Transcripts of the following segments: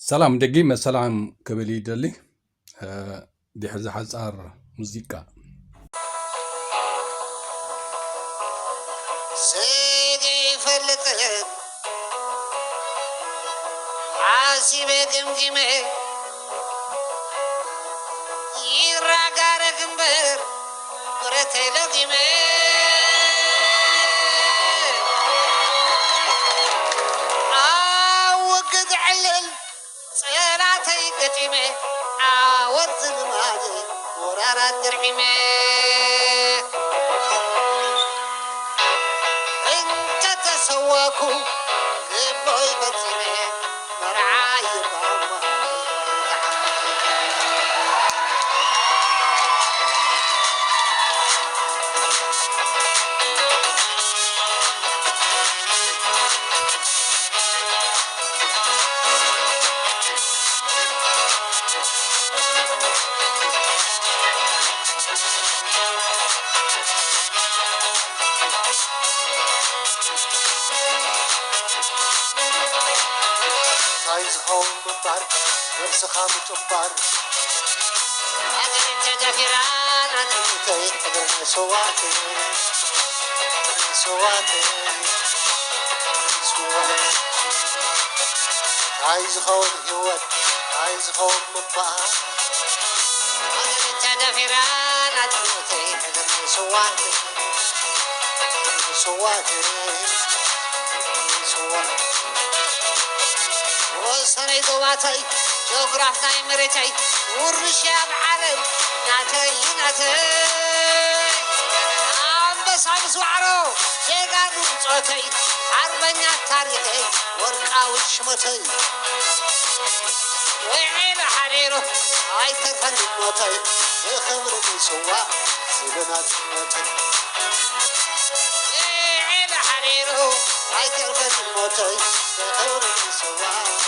سلام دقي ما سلام كبلي دلي دي حز حزار موسيقى سيدي فلتك عاسبة جمجمة يراقار جنبر ورتلو جمة وقد علل صيراتي قتيمة عاود الماضي ورارات درعمة انت تسواكو قبوي بطيمة مرعاي بابا عايز هون مطر ورسخة متوبر أجل انت جافران انت يقدر سواتي عايز هون هوت عايز هون مطر أجل انت جافران انت يقدر سواتي وصني دواتي جغرافي مرتي ورشاب عرب ناتي بس عبس وعرو جيغانو بصوتي عربنا تاريخي ورقاو الشمتي وعين حريرو هاي تفند موتي خبرتي سوا سيبنات موتي وعين حريرو هاي تفند موتي خبرتي سوا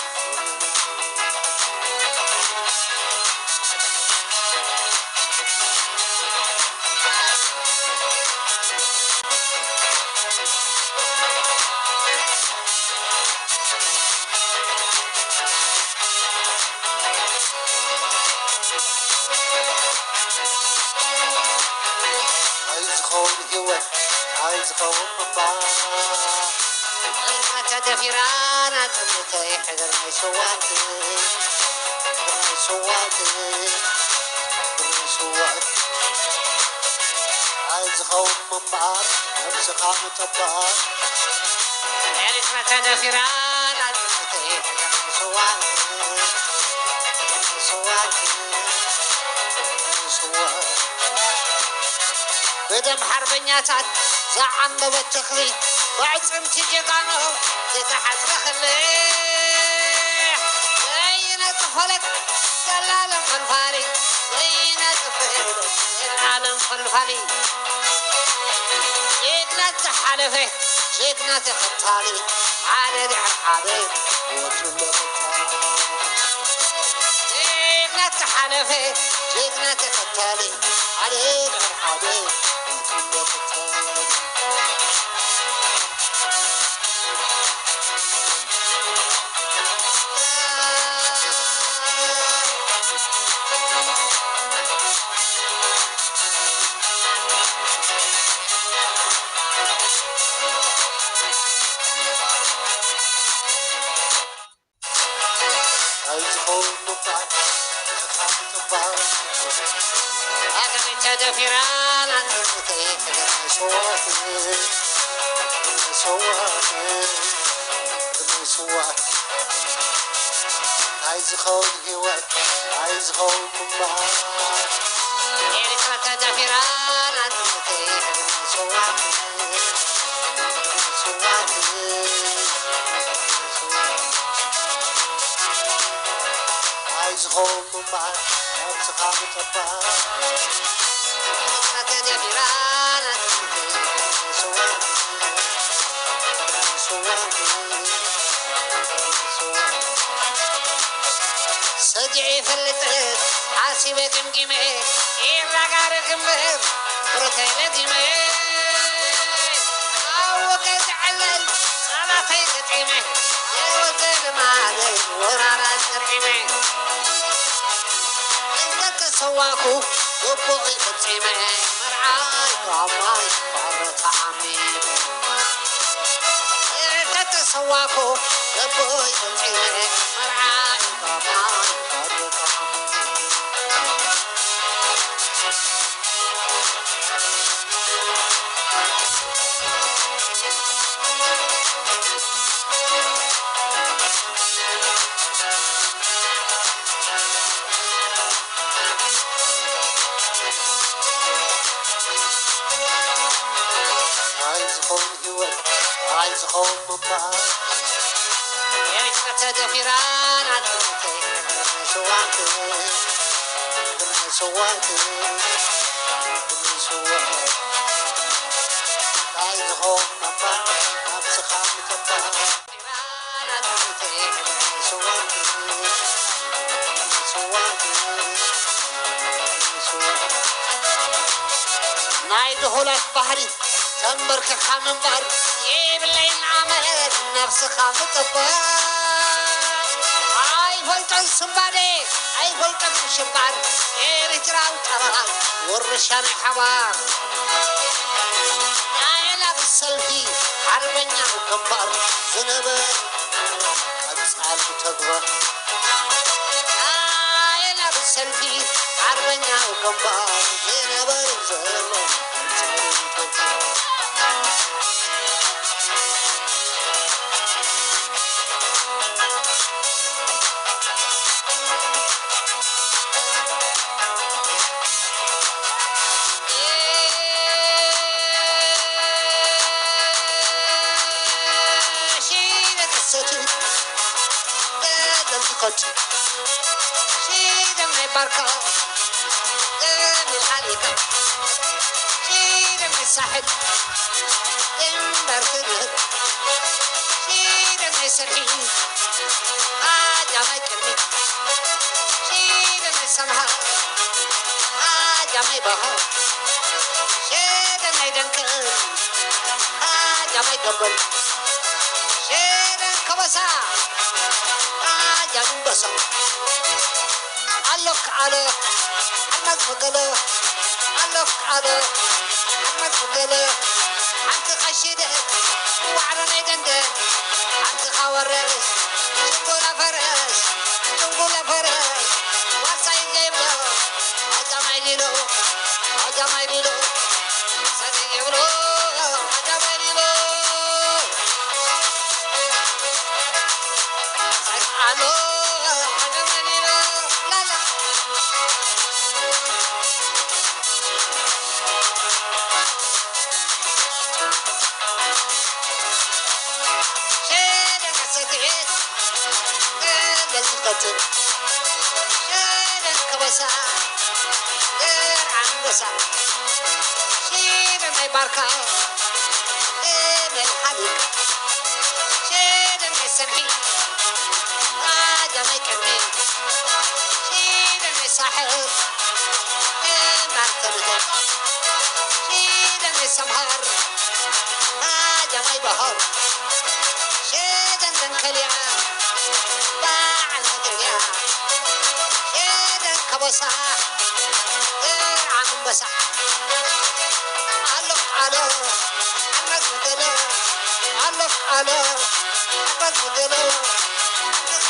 عايز هون مطار انت دفيرانا تمتي حذر سواتي عايز هون مطار ورسخة متوبر عرف متى دفيرانا تمتي حذر سواتي بدم حربنياتات زعم ببتخلي وعصم تجيقانه تتحت بخلي زينا طفلك العالم خلفالي زينا طفلك العالم خلفالي جيتنا تحالفه جيتنا تخطالي عادي عادي جيتنا تحالفه جيتنا تخطالي عادي دفيران انت سواتي عايز هون هوت عايز هون مطر يركلك دفيران انت سواتي عايز هون مطر ورسخة متوبر سجعي فلتت عاسبة جمجمة إيراقار جنبر بركيلة جمة وقد علل صلاتي قتيمة يوقد مالي ورارات درعي تتسواكو قبوغي بطيمة مرعاي قاماي فارة عميم تتسواكو قبوغي بطيمة مرعاي قاماي فارة عايزهم مبار يعني تدفيران عدوتي سواتي سواتي سواتي عايزهم مبار أبسخ متبار فيران عدوتي سواتي سواتي سواتي نايد هولك بحري تنبرك خامن بحر بالليل عمل نفسك مطبق اي فلتن سنبادي اي فلتن شبار اي رجراو تران ورشان حوار نايلا بالسلفي عربنا وكبار زنبر قد سأل تقوى نايلا بالسلفي عربنا وكبار زنبر زنبر قد شيدا من بركة من حليقة شيدا من الساحل من بركة شيدا من السرحين هاجا ما يكلمي شيدا من السمهر هاجا ما يبهر شيدا ما يدنكر هاجا ما يقبل شيدا كبسا جنب بسم علق على محمد فقله علق على محمد فقله أنت خشيده وعرني دنده أنت خورس جنقول فرس جنقول فرس وصايد جيبله أجمعي له أجمعي له صدق له أجمعي له ألو أجمعي له لا لا شيدا كسديت قلقتن شيدا كبسا غير عن بسا شيدا ما يباركا من حديقة شيدا ما يسمحي هذا ما يكمل شيدا ما يساحر ما يرتبط شيدا ما يسمهر هذا ما يبهر شيدا دنكليا باع المدريا شيدا كبسا غير عن بسا علق على محمد مدلو علق على محمد مدلو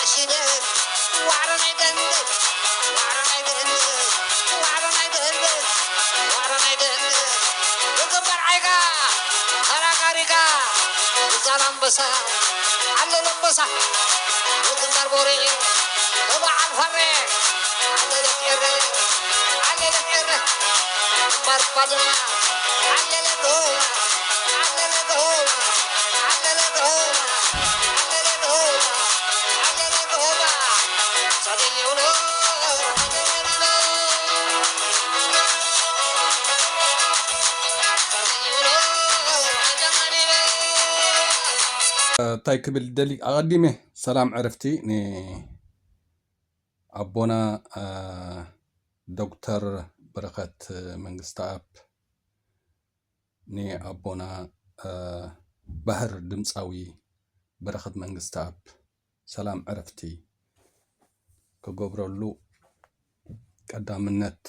خشيدك وعرني دندك وعرني دندك وعرني دندك وعرني دندك وكبر عيقا هراكاريكا وزالان بسا عللن بسا وكبر بوري وبعن فرق عللن إره عللن إره كبر بدنا عللن دوما عللن دوما عللن دوما عللن دوما عللن دوما صدق يولو تاي كبل دلي أقدمه سلام عرفتي ني أبونا دكتور بركات منجستاب ني أبونا بحر دمساوي بركات منجستاب سلام عرفتي كجبرلو ቀዳምነት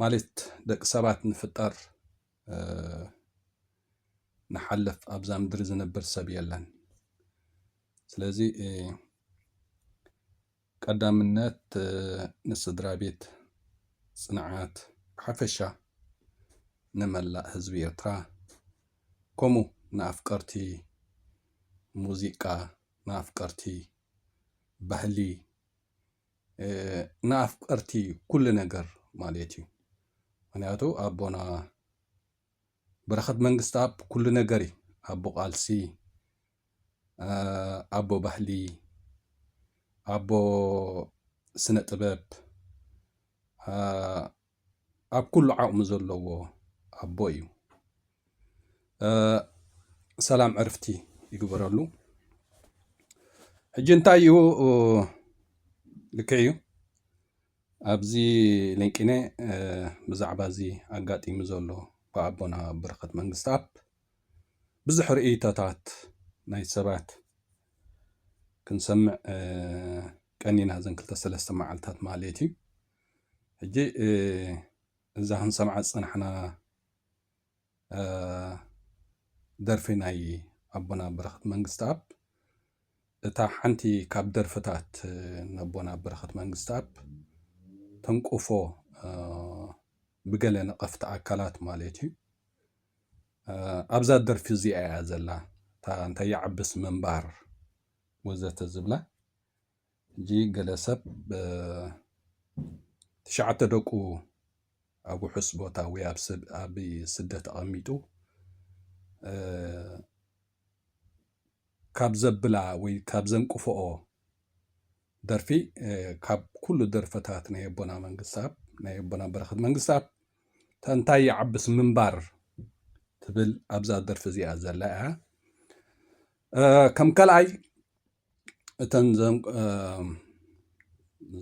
ማለት ደቂ ሰባት ንፍጠር ንሓልፍ ኣብዛ ምድሪ ዝነብር ሰብ የለን። ስለዚ ቀዳምነት ንስድራ ቤት ጽንዓት ሓፈሻ ንመላእ ህዝቢ ኤርትራ ከምኡ ንኣፍቀርቲ ሙዚቃ ንኣፍቀርቲ ባህሊ ንኣፍቀርቲ ኩሉ ነገር ማለት እዩ። ምክንያቱ ኣቦና በረኸት መንግስቲ ኣብ ኩሉ ነገር እዩ። ኣቦ ቃልሲ፣ ኣቦ ባህሊ፣ ኣቦ ስነ ጥበብ ኣብ ኩሉ ዓቕሚ ዘለዎ ኣቦ እዩ። ሰላም ዕርፍቲ ይግበረሉ። ሕጂ እንታይ እዩ ልክዕ እዩ ኣብዚ ለንቂነ ብዛዕባ እዚ ኣጋጢሙ ዘሎ ብኣቦና በረኸት መንግስቲ ኣብ ብዙሕ ርእይቶታት ናይ ሰባት ክንሰምዕ ቀኒና ዘን 2-3 መዓልታት ማለት እዩ። ሕጂ እዛ ክንሰምዓ ዝፀናሕና ደርፊ ናይ ኣቦና በረኸት መንግስቲ ኣብ እታ ሓንቲ ካብ ደርፍታት ንኣቦና በረኸት መንግስቲ ኣብ ተንቁፎ ብገለ ነቐፍቲ ኣካላት ማለት እዩ ኣብዛ ደርፊ እዚኣ እያ ዘላ እንታይ ይዓብስ ምንባር ወዘተ ዝብላ። ሕጂ ገለ ሰብ 9 ደቁ ኣብ ውሑስ ቦታ ወይ ኣብ ስደት ተቐሚጡ ካብ ዘብላ ወይ ካብ ዘንቅፍኦ ደርፊ ካብ ኩሉ ደርፈታት ናይ ኣቦና መንግስቲ ኣብ ናይ ኣቦና በረኸት መንግስቲ ኣብ እንታይ ይዓብስ ምንባር ትብል ኣብዛ ደርፊ እዚኣ ዘላ እያ። ከም ካልኣይ እተን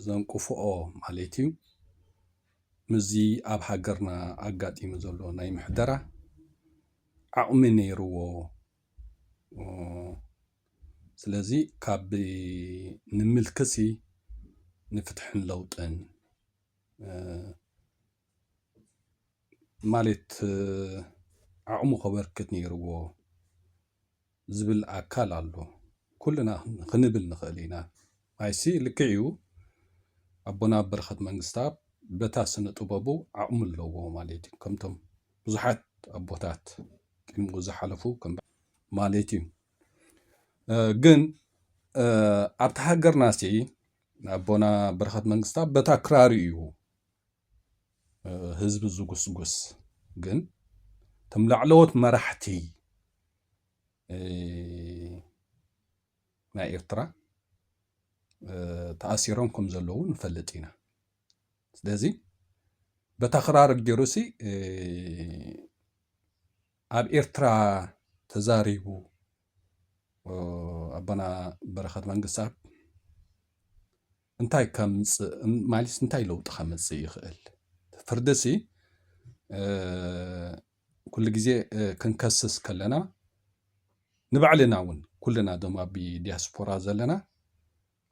ዘንቅፍኦ ማለት እዩ ምዚ ኣብ ሃገርና ኣጋጢሙ ዘሎ ናይ ምሕደራ ዓቕሚ ነይርዎ። ስለዚ ካብ ንምልክሲ ንፍትሕን ለውጥን ማለት ዓቕሙ ከበርክት ነይርዎ ዝብል ኣካል ኣሎ። ኩልና ክንብል ንኽእል ኢና። ኣይሲ ልክዕ እዩ ኣቦና በረኸት መንግስቲ ኣብ በታ ስነ ጥበቡ ዓቕሙ ኣለዎ ማለት እዩ። ከምቶም ብዙሓት ኣቦታት ቅድሚኡ ዝሓለፉ ማለት እዩ። ግን ኣብቲ ሃገርና ሲ ኣቦና በረኸት መንግስቲ ኣብ በታ ክራሪ እዩ ህዝቢ ዝጉስጉስ። ግን እቶም ላዕለዎት መራሕቲ ናይ ኤርትራ ተኣሲሮም ከም ዘለዉ ንፈልጥ ኢና። ስለዚ በታ ክራር ገይሩሲ ኣብ ኤርትራ ተዛሪቡ ኣቦና በረኸት መንግስቲ ኣብ እንታይ ከምፅእ ማለት እንታይ ለውጢ ከምፅእ ይኽእል ፍርድሲ ኩሉ ግዜ ክንከስስ ከለና ንባዕልና እውን ኩልና ዶማ ብዲያስፖራ ዘለና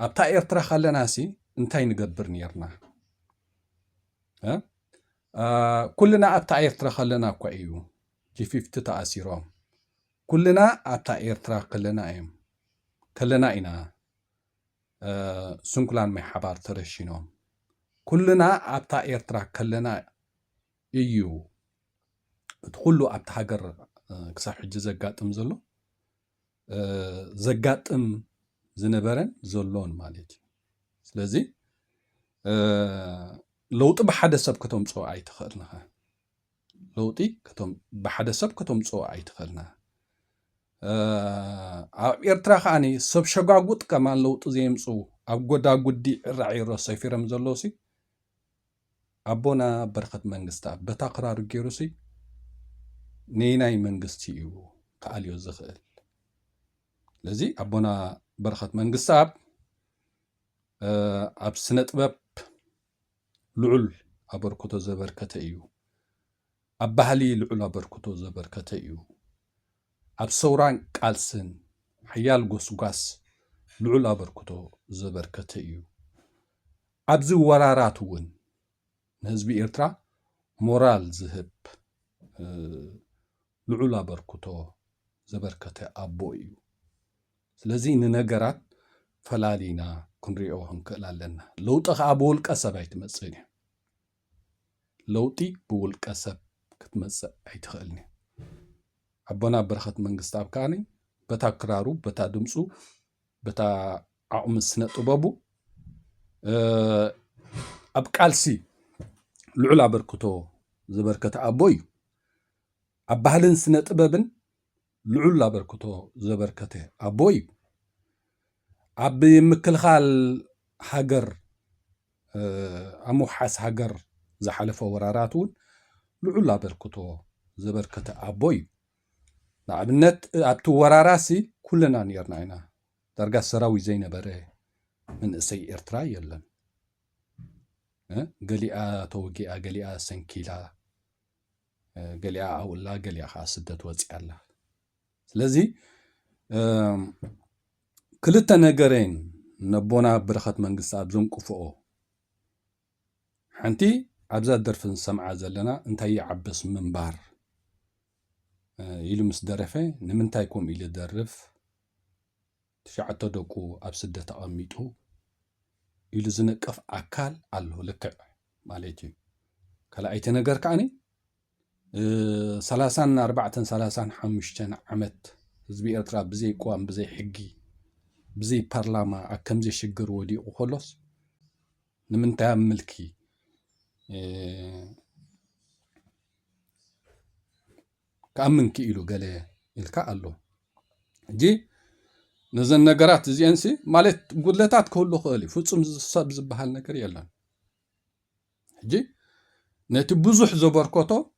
ኣብታ ኤርትራ ካለናሲ እንታይ ንገብር ነርና? ኩልና ኣብታ ኤርትራ ካለና እኳ እዩ G50 ተኣሲሮም ኩልና ኣብታ ኤርትራ ከለና ኢና ስንኩላን ማይ ሓባር ተረሺኖም ኩልና ኣብታ ኤርትራ ከለና እዩ እቲ ኩሉ ኣብታ ሃገር ክሳብ ሕጂ ዘጋጥም ዘሎ ዘጋጥም ዝነበረን ዘሎን ማለት እዩ። ስለዚ ለውጢ ብሓደ ሰብ ከተምፅኦ ኣይትኽእልና። ለውጢ ብሓደ ሰብ ከተምፅኦ ኣይትኽእልና። ኣብ ኤርትራ ከዓኒ ሰብ ሸጓጉጥ ከማን ለውጢ ዘምፁ ኣብ ጎዳጉዲ ዕራዒሮ ሰፊሮም ዘለውሲ ኣቦና በረኸት መንግስቲ ኣብ በታ ክራር ገይሩሲ ነናይ መንግስቲ እዩ ተኣልዮ ዝኽእል። ስለዚ ኣቦና በረኸት መንግስቲ ኣብ ስነ ጥበብ ልዑል ኣበርክቶ ዘበርከተ እዩ። ኣብ ባህሊ ልዑል ኣበርክቶ ዘበርከተ እዩ። ኣብ ሰውራን ቃልስን ሓያል ጎስጓስ ልዑል ኣበርክቶ ዘበርከተ እዩ። أبزي وراراتون نهزبي إرترا مورال زهب لعولا بركتو زبركته أبوي سلزي ننقرات فلالينا كنريو هنكلالنا لو تخا بولك أسب أيتمسيني لوطي بولك أسب كتمسأ أيتخلني أبونا برخت منقستاب كاني بتا كرارو بتا دمسو بتا عقم السنة طبابو أبقالسي لعلا بركتو زبركته أبوي أبهلن سنة طبابن لعلا بركتو زبركته أبوي أبي مكلخال هاجر أموحس هاجر زحلف وراراتون لعلا بركتو زبركته أبوي نعبنت أبتو وراراسي كلنا نيرناينا درجة سراوي زينة بره من إسي إرترا يلن قليا توقيا قليا سنكيلا قليا أولا قليا خاصدت وزي الله لذي كلتا نقرين نبونا برخت منقص أبزون كفؤو حنتي أبزاد درفن سمعة زلنا انتهي عبس منبار إلو مسدرفة نمنتايكم إلي درف تشعتو دوكو أبسدة تقميتو إلو زنقف أكال الله لكع ماليتي كلا أيتي نقر كاني 34 عمت زبي إرترا بزي قوام بزي حقي بزي برلما أكم زي شجر ودي وخلص نمنتها ملكي كأمن كيلو قال الكا الله جي نزن نقرات زي أنسي مالت قدلتات كله خالي فتصم صاب زبهال نقر يلا جي نتبزح زبركوتو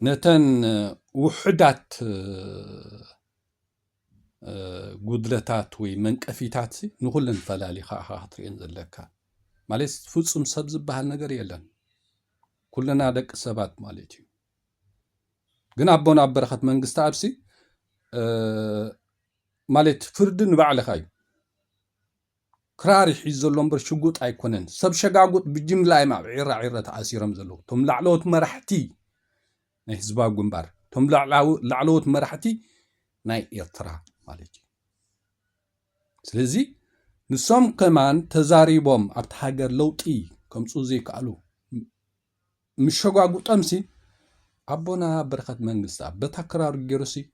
نتن وحدات قدلتات ومنكفيتات نقول فلالي خاطر ينزل لك مالس فتصم صاب زبهال نقر يلا كلنا دك سبات مالتي قنا أبونا برخت منقست أبسي مالت فردن بعلى خاي كراري حيز اللهم برشقوت أيقونن سب شقاقوت بجملة مع عيرة تعسير مزلو تم لعلوت مرحتي نحزبا قنبار تم لعلوت مرحتي ناي إطرا مالتي سلزي نسوم كمان تزاريبهم أبتحاجر لوتي كم سوزي قالوا مش شقاقوت أمسي أبونا برخت منقست بتكرار جيروسي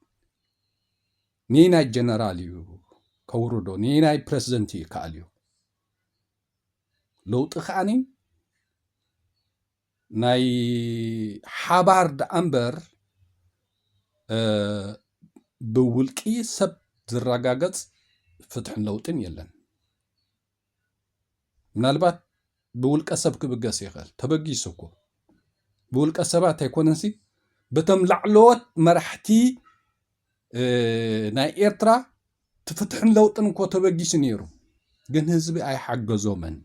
نينا جنراليو كوردو نينا بريزيدنتي كاليو لو تخاني ناي حبار دأمبر بولكي سب زراقاقت فتح لوتين يلن منالبات بولك أسب كبقاس يخال تبقي سوكو بولك أسبات يكوننسي بتم لعلوت مرحتي ناي إرترا تفتحن لوطن كو تبقيش نيرو جن هزبي أي حق زومن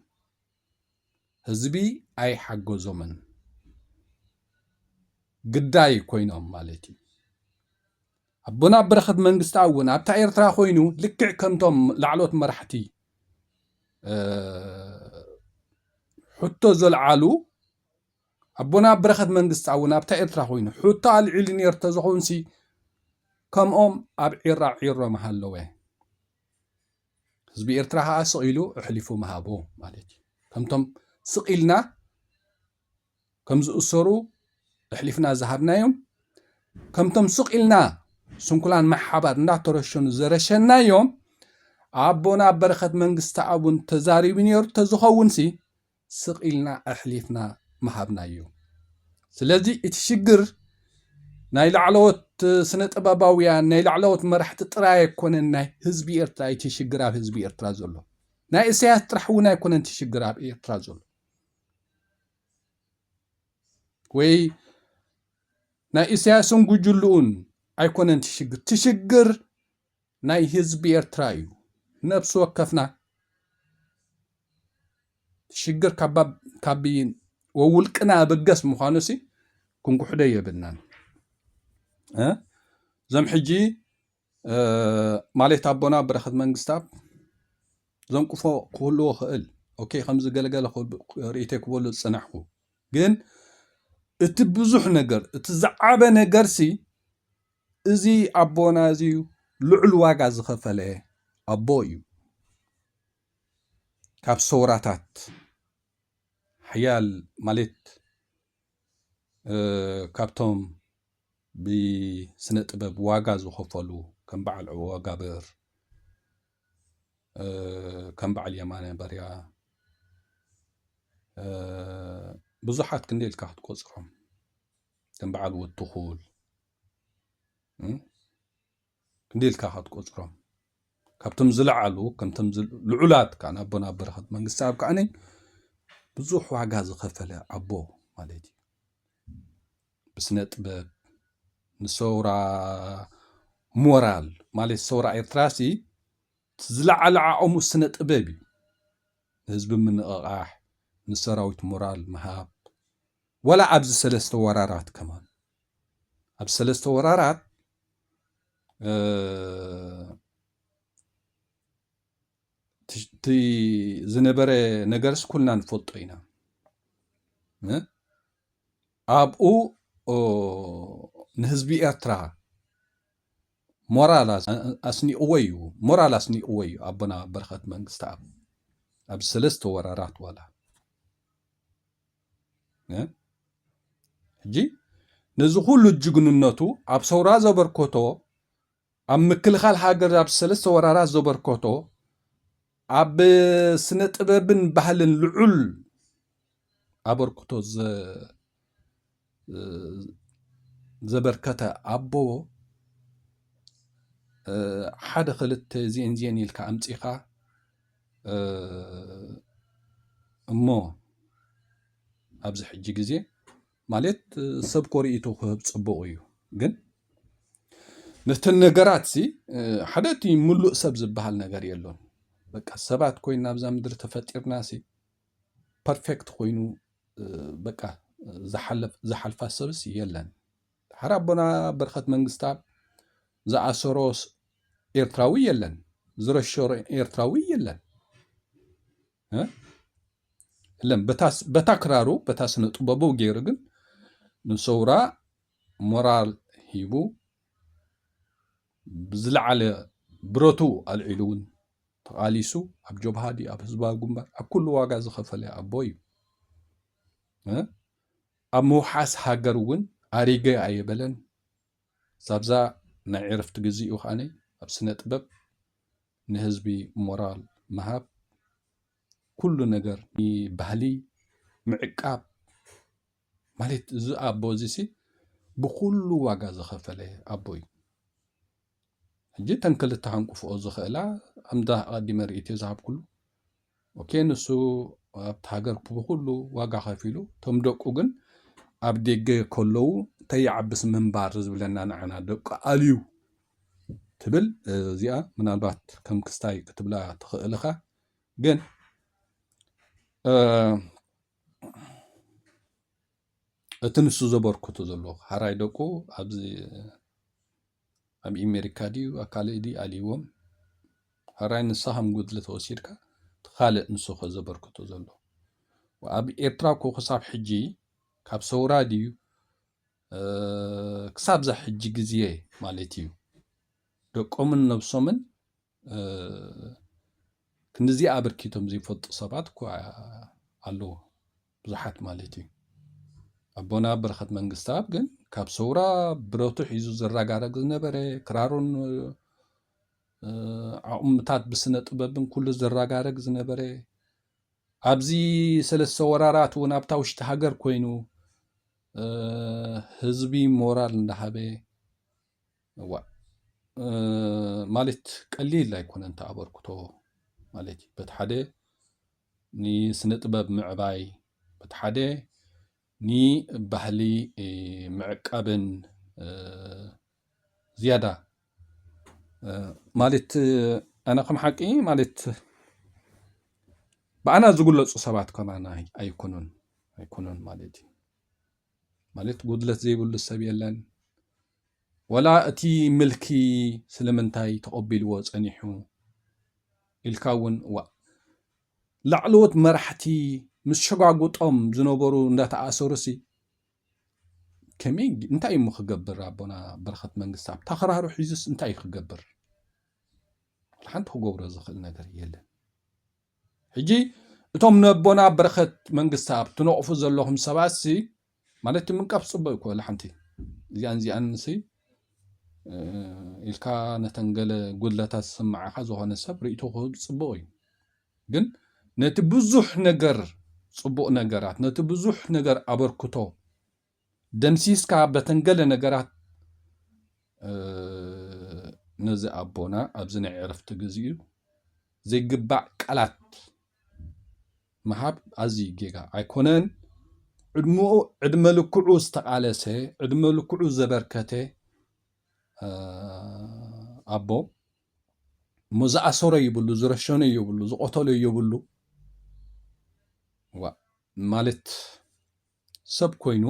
هزبي أي حق زومن قداي كوينهم مالتي أبونا برخد منقست أونا أبتا إرترا خوينو لكع كنتم لعلوت مرحتي حتى زلعالو أبونا برخد منقست أونا أبتا إرترا خوينو حتى العلن يرتزخونسي كم أب عيرة محلوه هزبي إرتراها سقيلو أحلفو مهابو مالتي كمتم سقيلنا كم زؤسرو أحلفنا زهبنا يوم كمتم سقيلنا سنكلان محبر ناترشون زرشنا يوم أبونا برخت منقست أبون تزاريبين يرتزخونسي سقيلنا أحلفنا مهابنا يوم سلازي اتشجر ناي لعلوت سنة أباباويان ناي لعلوت مرحت تراي يكون ناي هزبي إرترا يتشجراب هزبي إرترا زلو ناي إسياس ترحونا يكون انتشجراب إرترا زلو وي ناي إسياسون قجلون أيكون انتشجر تشجر ناي هزبي إرترايو نفس وقفنا تشجر كابين وولكنا بقس مخانسي كنكو حدية بنان زم حجي مالي تابونا برخد منقستاب زم كفو كله خقل اوكي خمز قلقله ريتك بولو صنحكو ግን እቲ ብዙሕ ነገር እቲ ዝዓበ ነገርሲ እዚ ኣቦና እዚ ልዑል ዋጋ ዝኸፈለ ኣቦ እዩ ካብ ሰውራታት ሓያል ማለት ካብቶም ብስነ ጥበብ ዋጋ ዝኸፈሉ ከም በዓል ወጋብር ከም በዓል የማነ በርያ ብዙሓት ክንደልካ ክትቆፅሮም ከም በዓል ወትኹል ክንደልካ ክትቆፅሮም ካብቶም ዝለዓሉ ከምቶም ልዑላት ካና ኣቦና በረኸት መንግስቲ ኣብ ከዓነ ብዙሕ ዋጋ ዝኸፈለ ኣቦ ማለት እዩ ብስነ ጥበብ ንሰውራ ሞራል ማለት ሰውራ ኤርትራሲ ዝለዓለ ዓቕሙ ስነ ጥበብ እዩ ህዝቢ ምንቕቓሕ ንሰራዊት ሞራል መሃብ ወላ ኣብዚ ሰለስተ ወራራት ከማን ኣብ ሰለስተ ወራራት እቲ ዝነበረ ነገርስ ኩልና ንፈልጦ ኢና ኣብኡ ንህዝቢ ኤርትራ ሞራል ኣስኒቕዎ እዩ ኣቦና በረኸት መንግስቲ ኣብ ሰለስተ ወራራት ዋላ ሕጂ ነዚ ኩሉ ጅግንነቱ ኣብ ሰውራ ዘበርከቶ ኣብ ምክልኻል ሃገር ኣብ ሰለስተ ወራራት ዘበርከቶ ኣብ ስነ ጥበብን ባህልን ልዑል ኣበርክቶ ዘበርከተ ኣቦ ሓደ ክልተ ዚን ኢልካ ኣምፂኻ እሞ ኣብዚ ሕጂ ግዜ ማለት ሰብ ኮሪኢቱ ክህብ ፅቡቅ እዩ ግን ነተን ነገራት ሓደቲ ሙሉእ ሰብ ዝበሃል ነገር የሎን በቃ ሰባት ኮይና ኣብዛ ምድሪ ተፈጢርና ፐርፌክት ኮይኑ በቃ ዝሓልፋ ሰብስ የለን ሓራ ኣቦና በረኸት መንግስታት ዝኣሰሮስ ኤርትራዊ የለን ዝረሸሮ ኤርትራዊ የለን ለም በታክራሩ በታስነ ጥበቡ ገይሩ ግን ንሰውራ ሞራል ሂቡ ብዝለዓለ ብረቱ ኣልዒሉውን ተቃሊሱ ኣብ ጆብሃዲ ኣብ ህዝባዊ ግንባር ኣብ ኩሉ ዋጋ ዝኸፈለ ኣቦ እዩ ኣብ ምውሓስ ሃገር እውን ኣሪገ ኣይበለን ሳብዛ ናይ ዕረፍቲ ግዜኡ ኻነ ኣብ ስነ ጥበብ ንህዝቢ ሞራል መሃብ ኩሉ ነገር ባህሊ ምዕቃብ ማለት እዚ ኣቦ እዚ ብኩሉ ዋጋ ዝኸፈለ ኣቦ እዩ ሕጂ ተንክልተ ሃንቁፍኦ ዝኽእላ ኣምዳ ቀዲመ ርእይት ዝሃብ ኩሉ ኦኬ ንሱ ኣብቲ ሃገር ብኩሉ ዋጋ ከፊሉ ቶም ደቁ ግን ኣብ ደገ ከለዉ ተይዓብስ ምንባር ዝብለና ንዓና ደቁ ኣልዩ ትብል እዚኣ ምናልባት ከም ክስታይ ክትብላ ትኽእልኻ ግን እቲ ንሱ ዘበርክቶ ዘሎ ሓራይ ደቁ ኣብዚ ኣብ ኣሜሪካ ድዩ ኣካልእ ዲ ኣልይዎም ሓራይ ንስኻም ጉድለ ተወሲድካ ትኻልእ ንሱ ዘበርክቶ ዘሎ ኣብ ኤርትራ ኮ ክሳብ ሕጂ ካብ ሰውራ ድዩ ክሳብ ዛ ሕጂ ግዜ ማለት እዩ ደቆምን ነብሶምን ክንዚ ኣበርኪቶም ዘይፈልጡ ሰባት እኮ ኣለዎ ብዙሓት ማለት እዩ ኣቦና በረኸት መንግስታት ግን ካብ ሰውራ ብረቱ ሒዙ ዝረጋረግ ዝነበረ ክራሩን ዓቕምታት ብስነ ጥበብን ኩሉ ዝረጋረግ ዝነበረ ኣብዚ ሰለስተ ወራራት እውን ኣብታ ውሽጢ ሃገር ኮይኑ ህዝቢ ሞራል እንዳሃበ ማለት ቀሊል ኣይኮነን ተኣበርክቶ ማለት እዩ በቲ ሓደ ንስነ ጥበብ ምዕባይ በቲ ሓደ ንባህሊ ምዕቃብን ዝያዳ ማለት ኣነ ከም ሓቂ ማለት በኣና ዝግለፁ ሰባት ከማና ኣይኮኑን ማለት እዩ ማለት ጉድለት ዘይብሉ ሰብ የለን ወላ እቲ ምልኪ ስለምንታይ ተቐቢልዎ ፀኒሑ ኢልካ እውን ላዕለዎት መራሕቲ ምስ ሸጓጉጦም ዝነበሩ እንዳተኣሰሩሲ ከመይ እንታይ እዩ ክገብር ኣቦና በረኸት መንግስቲ ኣብ ተኸራሩ ሒዙስ እንታይ እዩ ክገብር ሓንቲ ክገብሮ ዝኽእል ነገር የለን ሕጂ እቶም ነቦና በረኸት መንግስቲ ኣብ ትነቕፉ ዘለኹም ሰባሲ ማለት ምንቃፍ ጽቡቕ እኮ ለሓንቲ እዚኣንሲ ኢልካ ነተንገለ ጉድለታት ዝስማዓኻ ዝኾነ ሰብ ርእይቶ ክህብ ጽቡቕ እዩ ግን ነቲ ብዙሕ ነገር ጽቡቕ ነገራት ነቲ ብዙሕ ነገር ኣበርክቶ ደምሲስካ በተንገለ ነገራት ነዚ ኣቦና ኣብዚ ናይ ዕረፍቲ ግዚኡ ዘይግባእ ቃላት መሃብ ኣዝዩ ጌጋ ኣይኮነን ዕድመ ልክዑ ዝተቃለሰ ዕድመ ልክዑ ዘበርከተ ኣቦ እሞ ዝኣሰሮ ይብሉ ዝረሸነ ይብሉ ዝቆተሎ ይብሉ ማለት ሰብ ኮይኑ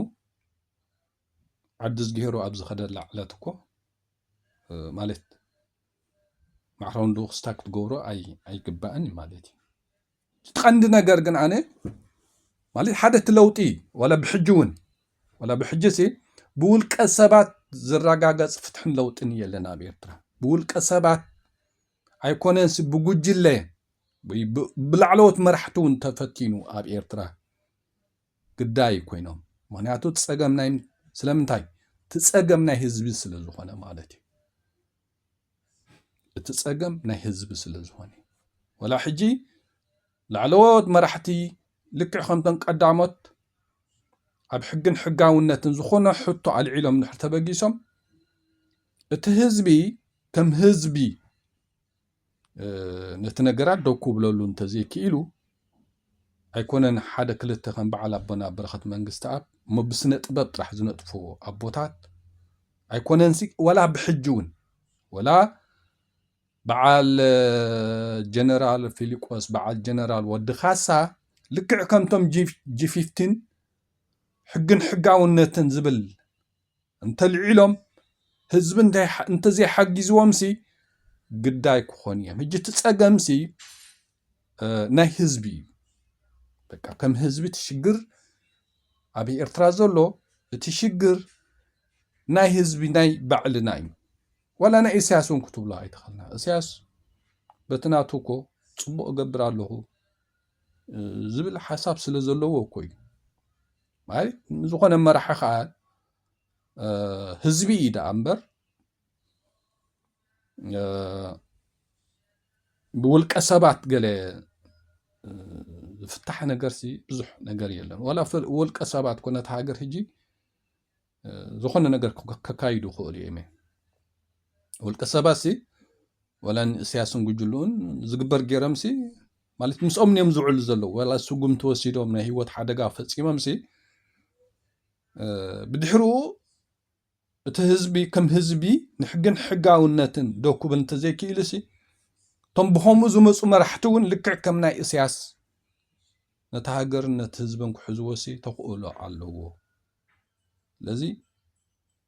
ዓዲስ ገይሩ ኣብ ዝኸደላ ዕለት እኮ ማለት ማዕረውንዱ ክስታክ ትገብሮ ኣይግባእን ማለት እዩ ትቀንዲ ነገር ግን ኣነ ማለት ሓደ ትለውጢ ወላ ብሕጅውን ወላ ብሕጅሲ ብውልቀ ሰባት ዝረጋገጽ ፍትሕን ለውጥን የለና ኣብ ኤርትራ ብውልቀ ሰባት ኣይኮነንሲ ብጉጅለ ብላዕለዎት መራሕቲ እውን ተፈቲኑ ኣብ ኤርትራ ግዳይ ኮይኖም ምክንያቱ ትጸገም ናይ ስለምንታይ ትጸገም ናይ ህዝቢ ስለ ዝኾነ ማለት እዩ እቲ ጸገም ናይ ህዝቢ ስለ ዝኾነ ወላ ሕጂ ላዕለዎት መራሕቲ ልክዕ ከምተን ቀዳሞት ኣብ ሕግን ሕጋውነትን ዝኾነ ሕቶ ኣልዒሎም ንሕር ተበጊሶም እቲ ህዝቢ ከም ህዝቢ ነቲ ነገራት ደው ክብለሉ እንተዘይክኢሉ ኣይኮነን ሓደ ክልተ ከም በዓል ኣቦና በረኸት መንግስቲ ኣብ እሞ ብስነ ጥበብ ጥራሕ ዝነጥፉ ኣቦታት ኣይኮነንሲ ወላ ብሕጂ እውን ወላ በዓል ጀነራል ፊሊጶስ በዓል ጀነራል ወዲ ካሳ ልክዕ ከምቶም ጂ15 ሕግን ሕጋውነትን ዝብል እንተልዒሎም ህዝቢ እንተዘይሓጊዝዎምሲ ግዳይ ክኾን እዮም ሕጂ ትጸገምሲ ናይ ህዝቢ እዩ በቃ ከም ህዝቢ ትሽግር ኣብ ኤርትራ ዘሎ እቲ ሽግር ናይ ህዝቢ ናይ ባዕልና እዩ ወላ ናይ ኢሳያስ እውን ክትብሎ ኣይትኽእልና ኢሳያስ በትናቱ እኮ ጽቡቕ ገብር ኣለኹ ዝብል ሓሳብ ስለ ዘለዎ እኮ እዩ ማለት ዝኾነ መራሒ ከዓ ህዝቢ እዩ ደኣ እምበር ብውልቀ ሰባት ገለ ዝፍታሕ ነገርሲ ብዙሕ ነገር የለን ወላ ውልቀ ሰባት ኮነት ሃገር ሕጂ ዝኾነ ነገር ከካይዱ ክእሉ እዮም ውልቀ ሰባሲ ወላ ኢሳያስን ጉጅሉን ዝግበር ገይሮምሲ ማለት ምስኦም እዮም ዝውዕሉ ዘለዉ ወላ ስጉም ተወሲዶም ናይ ህይወት ሓደጋ ፈጺሞምሲ ብድሕሪኡ እቲ ህዝቢ ከም ህዝቢ ንሕግን ሕጋውነትን ደው ክብል እንተዘይክኢሉሲ እቶም ብኸምኡ ዝመፁ መራሕቲ እውን ልክዕ ከም ናይ ኢሳያስ ነቲ ሃገርን ነቲ ህዝብን ክሕዝዎሲ ተኽእሎ ኣለዎ ስለዚ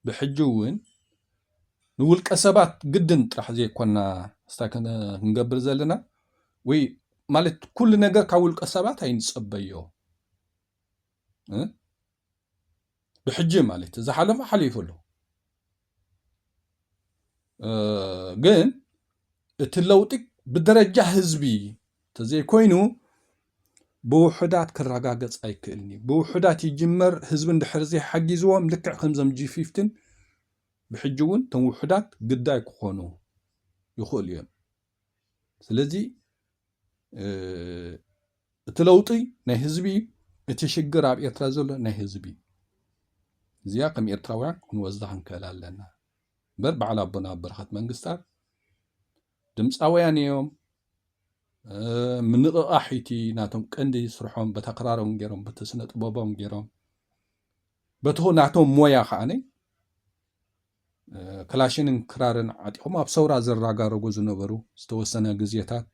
ብሕጂ እውን ንውልቀ ሰባት ግድን ጥራሕ ዘይኮና ስታይ ክንገብር ዘለና ወይ ማለት ኩሉ ነገር ካብ ውልቀ ሰባት ኣይንጸበዮ ብሕጂ ማለት ዝሓለፈ ሓሊፉሉ ግን እቲ ለውጢ ብደረጃ ህዝቢ ተዘይኮይኑ ብውሕዳት ክረጋገጽ ኣይክእልኒ ብውሕዳት ይጅመር ህዝቢ እንድሕር ዘይሓጊዝዎም ልክዕ ከምዞም ጂ15 ብሕጂ እውን እቶም ውሕዳት ግዳይ ክኾኑ ይኽእሉ እዮም ስለዚ እቲ ለውጢ ናይ ህዝቢ እቲ ሽግር ኣብ ኤርትራ ዘሎ ናይ ህዝቢ እዚኣ ከም ኤርትራውያን ክንወስዳ ክንክእል ኣለና እምበር በዓል ኣቦና በረኸት መንግስታት ድምፃውያን እዮም ምንቕቓሒቲ ናቶም ቀንዲ ስርሖም በተቀራረቦም ገይሮም በተስነ ጥበቦም ገይሮም በትኹ ናቶም ሞያ ከዓነ ክላሽንን ክራርን ዓጢቖም ኣብ ሰውራ ዘረጋረጉ ዝነበሩ ዝተወሰነ ግዜታት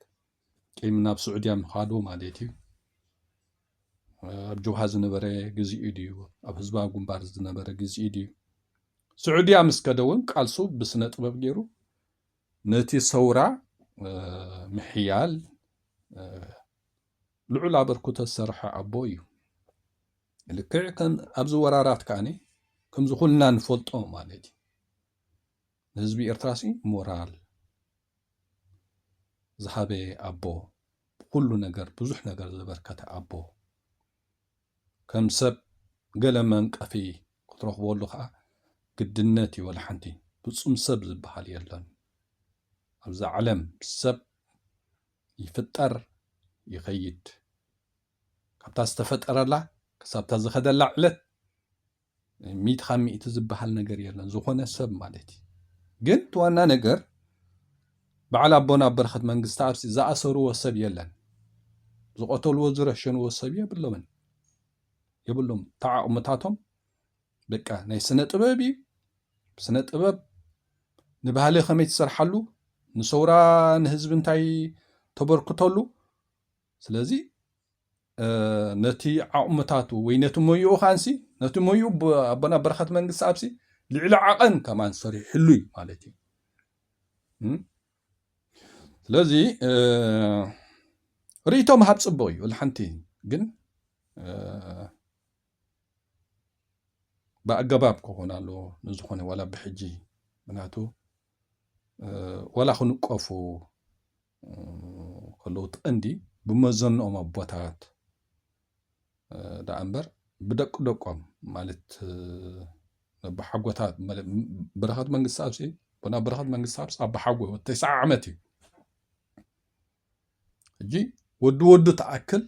ቂም ናብ ስዑድያ ምኻዱ ማለት እዩ ኣብ ጆሃ ዝነበረ ግዝኡ ድዩ ኣብ ህዝባዊ ግንባር ዝነበረ ግዝኡ ድዩ ስዑድያ ምስ ከደ እውን ቃልሱ ብስነ ጥበብ ገይሩ ነቲ ሰውራ ምሕያል ልዑል ኣበርክቶ ዝሰርሐ ኣቦ እዩ ልክዕ ከም ኣብዚ ወራራት ከዓኒ ከምዚ ኩልና ንፈልጦ ማለት እዩ ንህዝቢ ኤርትራሲ ሞራል ዝሃበ ኣቦ ኩሉ ነገር ብዙሕ ነገር ዘበርከተ ኣቦ ከም ሰብ ገለ መንቀፊ ክትረኽበሉ ከዓ ግድነት እዩ ወላ ሓንቲ ፍጹም ሰብ ዝበሃል የለን ኣብዚ ዓለም ሰብ ይፍጠር ይኸይድ ካብታ ዝተፈጠረላ ክሳብታ ዝኸደላ ዕለት 100% ዝበሃል ነገር የለን ዝኾነ ሰብ ማለት እዩ ግን ትዋና ነገር በዓል ኣቦና በረኸት መንግስቲ ኣብሲ ዝኣሰሩዎ ሰብ የለን ዝቆተልዎ ዝረሸንዎ ሰብ የብሎም ተዓቕምታቶም በቃ ናይ ስነ ጥበብ እዩ ስነ ጥበብ ንባህሊ ከመይ ትሰርሓሉ ንሰውራ ንህዝቢ እንታይ ተበርክተሉ ስለዚ ነቲ ዓቕምታቱ ወይ ነቲ ሞይኡ ኻንሲ ነቲ ሞይኡ ኣቦና በረኸት መንግስቲ ኣብሲ ልዕሊ ዓቐን ከማን ሰሪሕሉ እዩ ማለት እዩ ስለዚ ርእቶም ሃብ ጽቡቕ እዩ ልሓንቲ ግን ብኣገባብ ክኾን ኣለዎ ንዝኾነ ዋላ ብሕጂ ምክንያቱ ዋላ ክንቆፉ ከለዉ ትቐንዲ ብመዘንኦም ኣቦታት ዳ እምበር ብደቂ ደቆም ማለት ብሓጎታት በረኸት መንግስቲ ኣብሲ ቦና በረኸት መንግስቲ ኣብሲ ኣብ ሓጎ 9 ዓመት እዩ ሕጂ ወዱ ተኣክል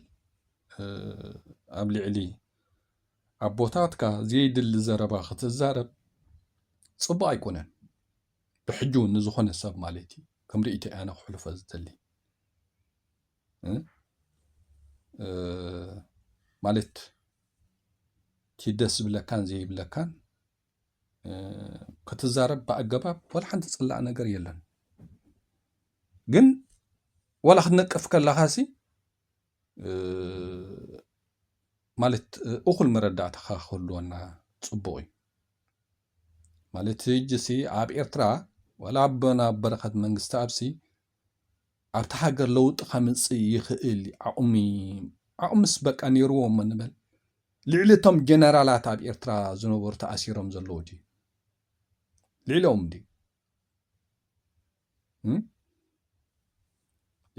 ኣብ ልዕሊ ኣቦታትካ ዘይድሊ ዘረባ ክትዛረብ ጽቡቕ ኣይኮነን ብሕጂ እውን ንዝኾነ ሰብ ማለት እዩ ከም ርእይቲ ኣነ ክሕልፎ ዝደሊ ማለት ቲ ደስ ዝብለካን ዘይብለካን ክትዛረብ ብኣገባብ ወላ ሓንቲ ጽላእ ነገር የለን ግን ወላ ክትነቅፍ ከለኻሲ ማለት እኹል መረዳእታኻ ክህልወና ጽቡቕ እዩ ማለት ሕጂሲ ኣብ ኤርትራ ወላ ኣቦና በረኸት መንግስቲ ኣብሲ ኣብቲ ሃገር ለውጢ ከምፅእ ይኽእል ዓቕምስ በቃ ነይርዎም ንበል ልዕሊ እቶም ጀነራላት ኣብ ኤርትራ ዝነበሩ ተኣሲሮም ዘለዉ ድዩ ልዕሎም ድዩ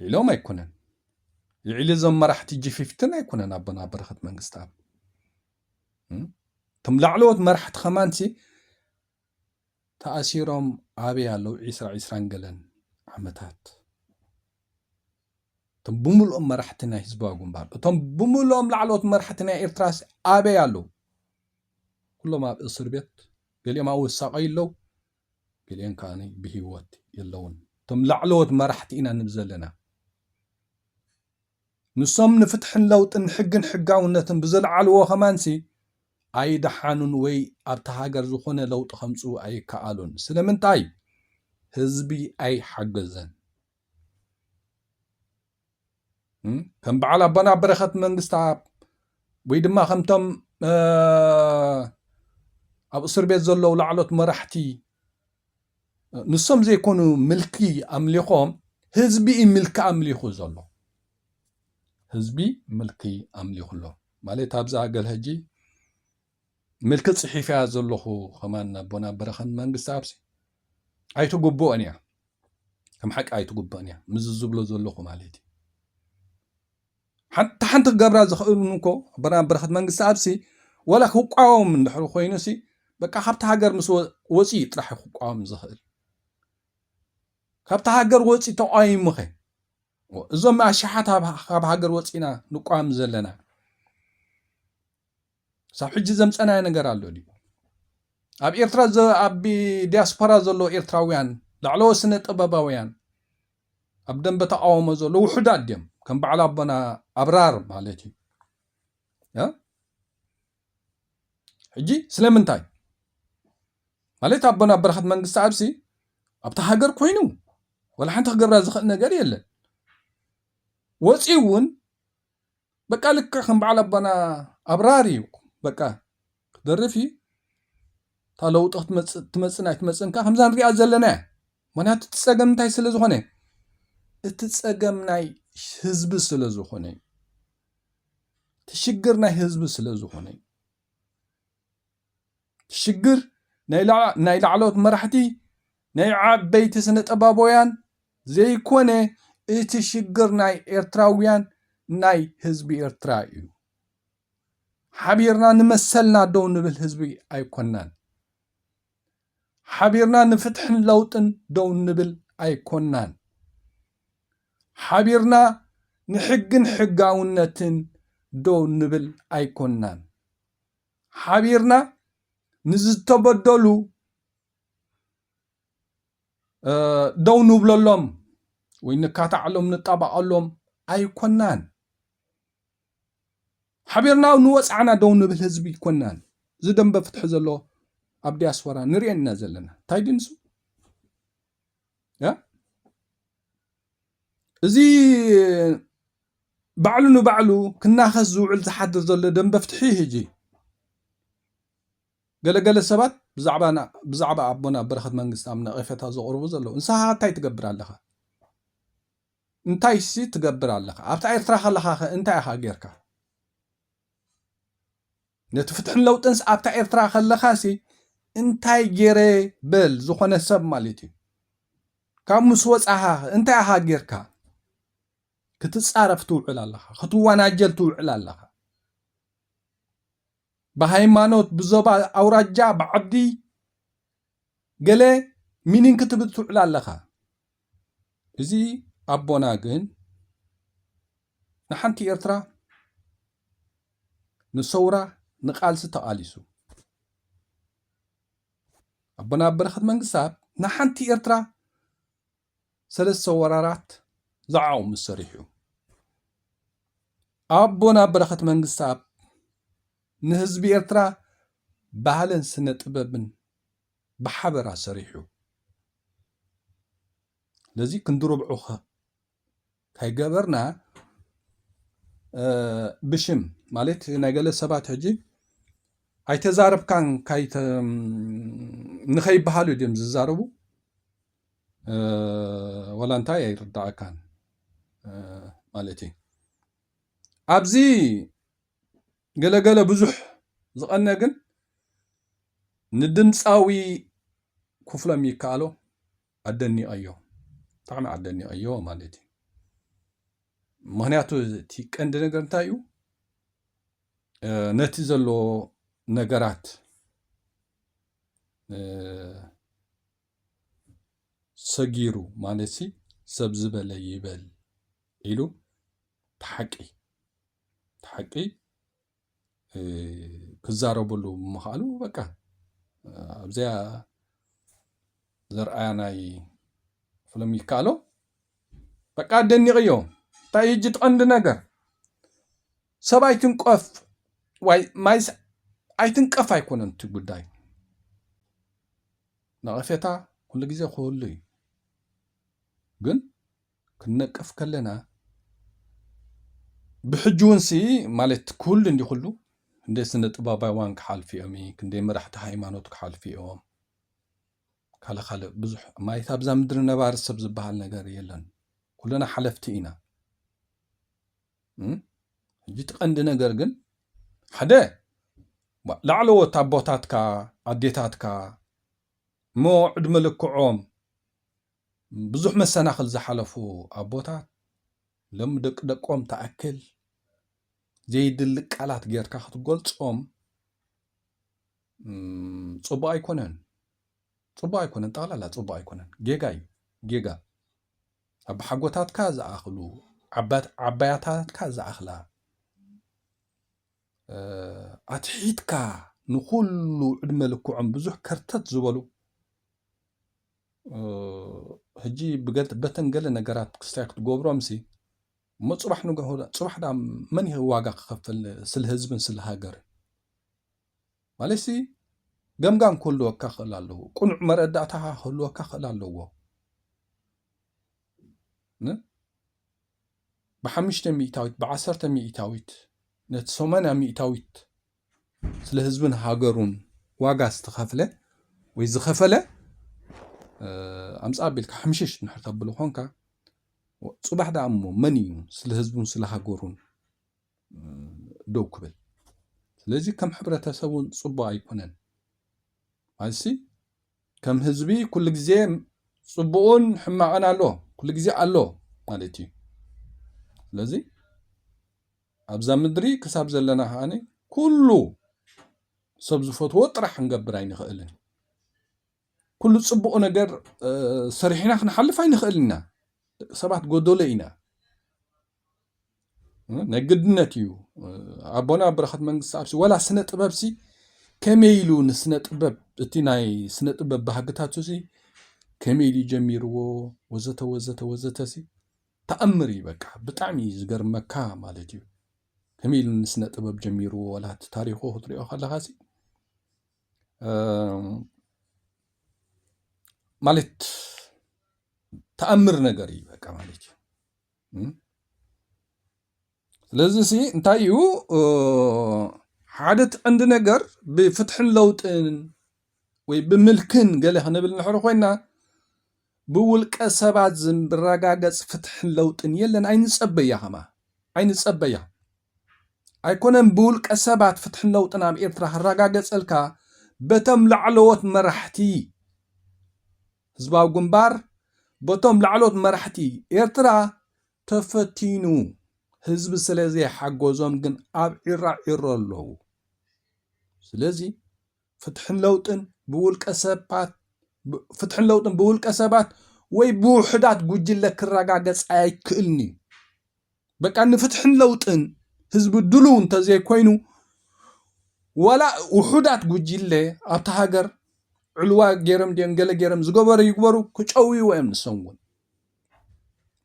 ልዕሎም ኣይኮነን ልዕሊ እዞም መራሕቲ G15 ኣይኮነን ኣቦና በረኸት መንግስቲ ኣብ እቶም ላዕለዎት መራሕቲ ኸማንሲ ተኣሲሮም ኣበይ ኣለዉ 20 ገለን ዓመታት እቶም ብምልኦም መራሕቲ ናይ ህዝባዊ ግንባር እቶም ብምልኦም ላዕለዎት መራሕቲ ናይ ኤርትራስ ኣበይ ኣለዉ ኩሎም ኣብ እስር ቤት ገሊኦም ኣብ ወሳቀይ ኣለዉ ገሊኦም ከዓ ብሂወት የለውን እቶም ላዕለዎት መራሕቲ ኢና ንብል ዘለና ንሶም ንፍትሕን ለውጥን ሕግን ሕጋውነትን ብዝለዓልዎ ኸማንሲ ኣይደሓኑን ወይ ኣብቲ ሃገር ዝኾነ ለውጢ ከምፁ ኣይከኣሉን ስለምንታይ ህዝቢ ኣይሓገዘን ከም በዓል ኣቦና በረኸት መንግስቲ ወይ ድማ ከምቶም ኣብ እስር ቤት ዘለዉ ላዕሎት መራሕቲ ንሶም ዘይኮኑ ምልኪ ኣምሊኾም ህዝቢ ምልኪ ኣምሊኹ ዘሎ ህዝቢ ምልኪ ኣምሊኹሎ ማለት ኣብዛ ገል ሕጂ ምልኪ ጽሒፍያ ዘለኹ ኸማን ኣቦና በረኸት መንግስቲ ኣብሲ ኣይትግብኦን እያ ከም ሓቂ ኣይትግብኦን እያ ምስ ዝብሎ ዘለኹ ማለት እዩ ሓንቲ ክገብራ ዝኽእሉን እኮ ኣቦና በረኸት መንግስቲ ኣብሲ ወላ ክቋወም እንድሕር ኮይኑሲ በቃ ካብቲ ሃገር ምስ ወፂኢ ጥራሕ ክቋወም ዝኽእል ካብቲ ሃገር ወፂ ተቃይሙኸ እዞም ኣሽሓት ካብ ሃገር ወፂና ንቋም ዘለና ሳብ ሕጂ ዘምፀናይ ነገር ኣሎ ድዩ ኣብ ኤርትራ ኣብ ዲያስፖራ ዘሎ ኤርትራውያን ላዕለዎ ስነ ጥበባውያን ኣብ ደንበ ተቃውሞ ዘሎ ውሑዳት ድዮም ከም በዓል ኣቦና ኣብራር ማለት እዩ ሕጂ ስለምንታይ ማለት ኣቦና በረኸት መንግስቲ ኣብሲ ኣብቲ ሃገር ኮይኑ ወላ ሓንቲ ክገብራ ዝኽእል ነገር የለን ወፂ እውን በቃ ልክዕ ከም በዓል ኣቦና ኣብራር እዩ በቃ ክደርፊ تا لو تخت تمسنا تمسن كا همزان ريا زلنا منات تسقم نتاي سلا زخونه تسقم ناي حزب سلا زخونه ሽግር ናይ ህዝቢ ስለ ዝኾነ ሽግር ናይ ላዕሎት መራሕቲ ናይ ዓበይቲ ስነ ጠባቦያን ዘይኮነ እቲ ሽግር ናይ ኤርትራውያን ናይ ህዝቢ ኤርትራ እዩ ሓቢርና ንመሰልና ደው ንብል ህዝቢ ኣይኮናን ሓቢርና ንፍትሕን ለውጥን ደው ንብል ኣይኮናን ሓቢርና ንሕግን ሕጋውነትን ደው ንብል ኣይኮናን ሓቢርና ንዝተበደሉ ደው ንብለሎም ወይ ንካታዕሎም ንጣባቐሎም ኣይኮናን ሓቢርና ንወፃዕና ደው ንብል ህዝቢ ይኮናን ዝደንበ ፍትሒ ዘሎ ኣብ ዲያስፖራ ንሪአና ዘለና እንታይ ድንሱ እዚ ባዕሉ ንባዕሉ ክናኸስ ዝውዕል ዝሓድር ዘሎ ደንበ ፍትሒ ሕጂ ገለገለ ሰባት ብዛዕባ ኣቦና በረኸት መንግስቲ ኣብ ነቐፌታ ዘቕርቡ ዘለዉ እንስኻ እንታይ ትገብር ኣለኻ እንታይ ሲ ትገብር ኣለኻ ኣብታ ኤርትራ ከለኻ እንታይ ኢኻ ጌርካ ነቲ ፍትሕን ለውጥንስ ኣብታ ኤርትራ ከለኻ ሲ እንታይ ጌረ በል ዝኾነ ሰብ ማለት እዩ ካብ ምስ ወፃኻ እንታይ ኢኻ ጌርካ ክትፃረፍ ትውዕል ኣለኻ ክትዋናጀል ትውዕል ኣለኻ በሃይማኖት ብዞባ ኣውራጃ ብዓዲ ገለ ሚኒን ክትብል ትውዕል ኣለኻ እዚ ኣቦና ግን ንሓንቲ ኤርትራ ንሰውራ ንቃልሲ ተቃሊሱ ኣቦና በረኸት መንግስታት ንሓንቲ ኤርትራ ሰለስተ ወራራት ዝዓቁም ሰሪሑ ኣቦና በረኸት መንግስታት ንህዝቢ ኤርትራ ባህልን ስነ ጥበብን ብሓበራ ሰሪሑ ለዚ ክንድርብዑ ከይገበርና ብሽም ማለት ናይ ገለ ሰባት ሕጂ ኣይተዛረብካን ንኸይበሃሉ ድም ዝዛረቡ ወላ እንታይ ኣይርዳእካን ማለት እዩ ኣብዚ ገለገለ ብዙሕ ዝቐነ ግን ንድምፃዊ ክፍሎም ይከኣሎ ኣደኒቐዮ ብጣዕሚ ኣደኒቐዮ ማለት እዩ ምክንያቱ እቲ ቀንዲ ነገር እንታይ እዩ ነቲ ዘሎ ነገራት ሰጊሩ ማለት ሲ ሰብ ዝበለ ይበል ኢሉ ተሓቂ ክዛረበሉ ምኻሉ በቃ ኣብዚያ ዘርኣያ ናይ ፍሎም ይከኣሎ በቃ ኣደኒቕዮ እንታይ እጅ ትቐንዲ ነገር ሰብ ኣይትንቀፍ ዋይ ማይስ ኣይትንቀፍ ኣይኮነን እቲ ጉዳይ ነቐፌታ ኩሉ ግዜ ክህሉ እዩ ግን ክንነቀፍ ከለና ብሕጅውንሲ ማለት ክህሉ እንዲኩሉ እንደ ስነ ጥበባውያን ክሓልፍ እዮም ክንደ መራሕቲ ሃይማኖት ክሓልፍ እዮም ካልእ ብዙሕ ማየት ኣብዛ ምድሪ ነባሪ ሰብ ዝበሃል ነገር የለን ኩለና ሓለፍቲ ኢና ሕጂ ትቐንዲ ነገር ግን ሓደ ላዕለዎት ኣቦታትካ ኣዴታትካ እሞ ዕድመ ልክዖም ብዙሕ መሰናኽል ዝሓለፉ ኣቦታት ሎም ደቂ ደቆም ተኣክል ዘይድልቅ ቃላት ጌርካ ክትገልጾም ፅቡቅ ኣይኮነን ጠቕላላ ፅቡቅ ኣይኮነን ጌጋ እዩ ጌጋ ኣብ ሓጎታትካ ዝኣኽሉ ዓባያታትካ ዝኣኽላ ኣትሒትካ ንኩሉ ዕድመ ልክዖም ብዙሕ ከርተት ዝበሉ ሕጂ በተን ገለ ነገራት ክስታይ ክትገብሮም ሲ እሞ ፅባሕ ዳ መን ዋጋ ክኸፍል ስለ ህዝብን ስለ ሃገር ማለት ሲ ገምጋም ክህልወካ ክእል ኣለዎ ቁኑዕ መረዳእታ ክህልወካ ክእል ኣለዎ ብ5 ሚእታዊት ብ10 ሚእታዊት ነቲ 80 ሚእታዊት ስለ ህዝብን ሃገሩን ዋጋ ዝተኸፍለ ወይ ዝኸፈለ ኣምፃ ኣቢልካ ሓምሽሽ ንድሕር ተብሎ ኮንካ ፅባሕ ዳ እሞ መን እዩ ስለ ህዝቡን ስለ ሃገሩን دو كبل لذي كم حبرة تسوون صبا يكونن ماشي كم هزبي كل جزء صبون حما أنا له كل جزء الله مالتي لذي أبزا مدري كسب زلنا هاني كله سبز فتوى طرح نقبر عين خيلنا كل صبون نجر صريحنا خن حلف عين خيلنا سبعة قدولينا نجدنتيو أبونا برخت من السابس ولا سنة طبابسي كميلو نسنة طباب اتناي سنة طباب بحاجتاتوسي كميلي جميرو وزته سي تأمري بك بتعمي زجر مكة مالتيو كميلو نسنة طباب جميرو ولا تاريخه طريقه خلاصي مالت تأمر نجاري بك مالتيو لذي انتايو حادث عند نجر بفتح اللوطن وبملكن قال هنبل نحر خوينا بولك سبعة زم بالرقاقص فتح اللوطن يلن عين صبيا هما عين صبيا ايكونن بولك سبعة فتح اللوطن ام ايرترا الرقاقص الكا بتم لعلوت مرحتي حزباو جنبار بتم لعلوت مرحتي ايرترا تفتينو حزب سلازي حقوزهم جن اب عرا الله سلازي فتح اللوطن بول كسبات فتح اللوطن بول كسبات وي بوحدات جوجله كرغاغص ايكلني بقى نفتح اللوطن حزب الدلو انت زي كوينو ولا وحدات جوجله ابتا هاجر علوا جيرم دينجل جيرم زغبر يغبرو كچوي ويم نسون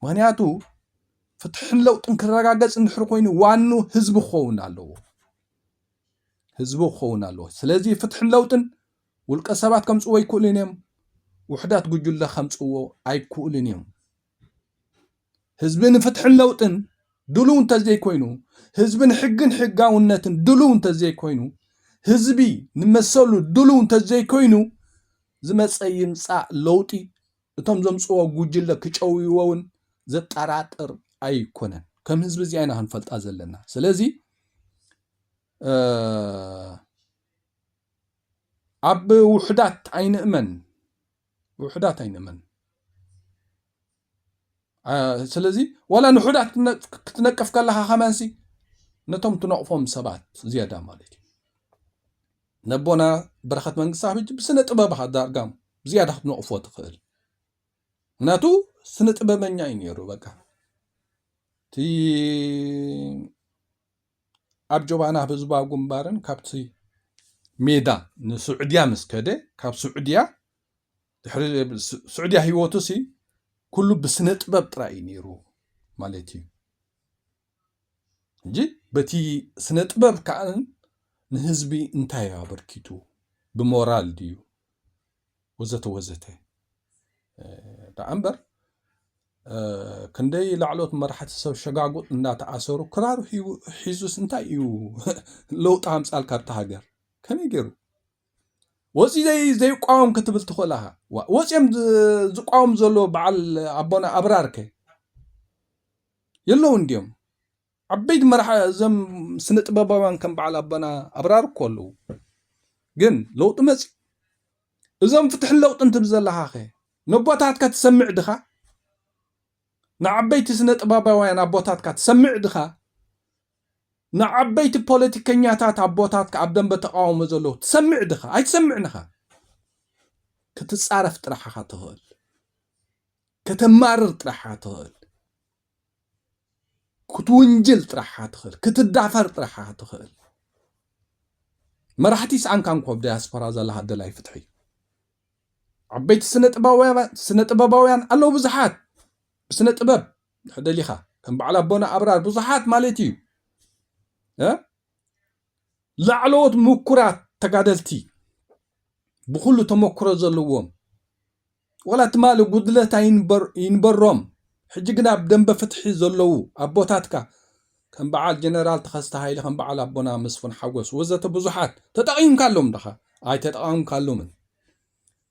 مانياتو فتح اللوطن كرغاغص نحر كوينو وانو حزب خونا الله حزب خونا الله سلازي فتح اللوطن والقسبات كم صوي كلنيم وحدات جوجله خمصو اي كلنيم حزبن فتح اللوطن دلون تزي كوينو حزبن حقاونتن دلون تزي كوينو حزبي نمسلو دلون تزي كوينو زمصي يمصا لوطي اتم زمصو جوجله كچويوون زطراطر ايكونن كم حزب زي اينا هنفلطا زلنا سلازي اب وحدات عين امن وحدات عين امن سلازي ولا نحدات تنقف كلها خماسي نتم تنقفهم سبات زياده مالتي نبونا برخت من صاحبي بسنه طباب حدا قام زياده تنقفو تخيل ناتو سنه طبابنيا ينيرو بقى تي أبجوبانا بزبا جنبارن كابتي ميدا نسعوديا مسكده كاب سعوديا تحري سعوديا هيوتوسي كله بسنة طباب طراي نيرو مالتي جي بتي سنة طباب كان نهزبي انتايا بركيتو بمورال ديو وزته دا أمبر كندي لعلوت مرحت سو شقاقو نات عصرو كرارو حيزوس انتايو لو طعم سال كارت هاجر كم يجرو وزي زي قاوم كتبل تخلها وزيم زقاوم زلو بعل ابونا ابرارك يلو انديم عبيد مرحه زم سنت باباوان كم بعل ابونا ابرار كله جن لو طمص زم فتح اللوط انت بزلها اخي نبوتات كتسمع دخا نعبيت سنة باباوان أبوتاتك تسمع دخا نعبيت بوليتيكينياتات أبوتاتك عبدن بتقاوم زلو تسمع دخا أي تسمعنها كتتصارف طرحها تهول كتمارر طرحها تهول كتونجل طرحها تهول كتدافر طرحها تهول مرحتي سعان كان كوب دياسبورا زلها دلاي فتحي عبيت سنة باباوان الله بزحات بسنة طباب حدا ليخا كان بعلا بونا أبرار بزحات مالتي لعلوت مكرات تقادلتي بخلو تمكرو زلوهم ولا تمالو قدلتا ينبرهم حجقنا بدن بفتحي زلو أبوتاتك كان بعال جنرال تخستا هايلي كان بعلا بونا مصفن حوس وزت بزحات تتقيم كاللوم دخا اي تتقيم كاللوم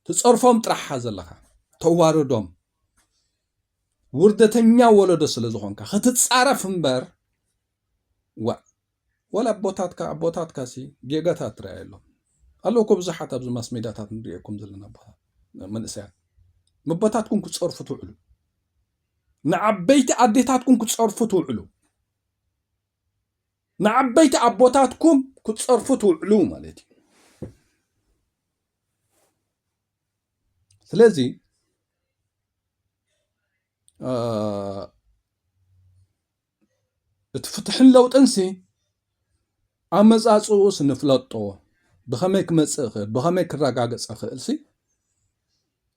تصرفهم طرحها زلخا تواردهم وردتنيا ولد سلازخونكا ختتصارف امبر ولا أبوتات كاسي جيجاتات رأيلو قالوا كم زحات أبز ماس ميداتات ندريكم زلنا بها من إساء مبوتاتكم كتصرفوا تعلو نعبيت أديتاتكم كتصرفوا تعلو نعبيت أبوتاتكم كتصرفوا تعلو مالتي سلازي تفتحن لو تنسي أمزاصو سنفلطو بخميك مسخ بخميك راغاغص خالسي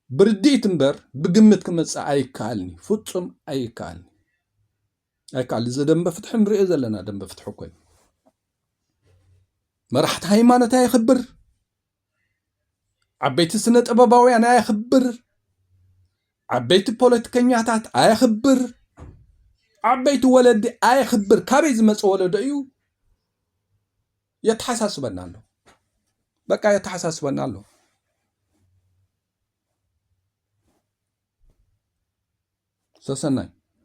برديت امبر بغمت كمص ايكالني فصم ايكالني ايكال زدم بفتح نري زلنا دم بفتح كوي مرحت هيمانه يخبر عبيت سنه طباباوي انا يخبر عبيت بوليتيكانياتات ايخبر عبيت ولد ايخبر كابيز مص ولد ايو يتحسسبنا له بقى يتحسسبنا له سسناي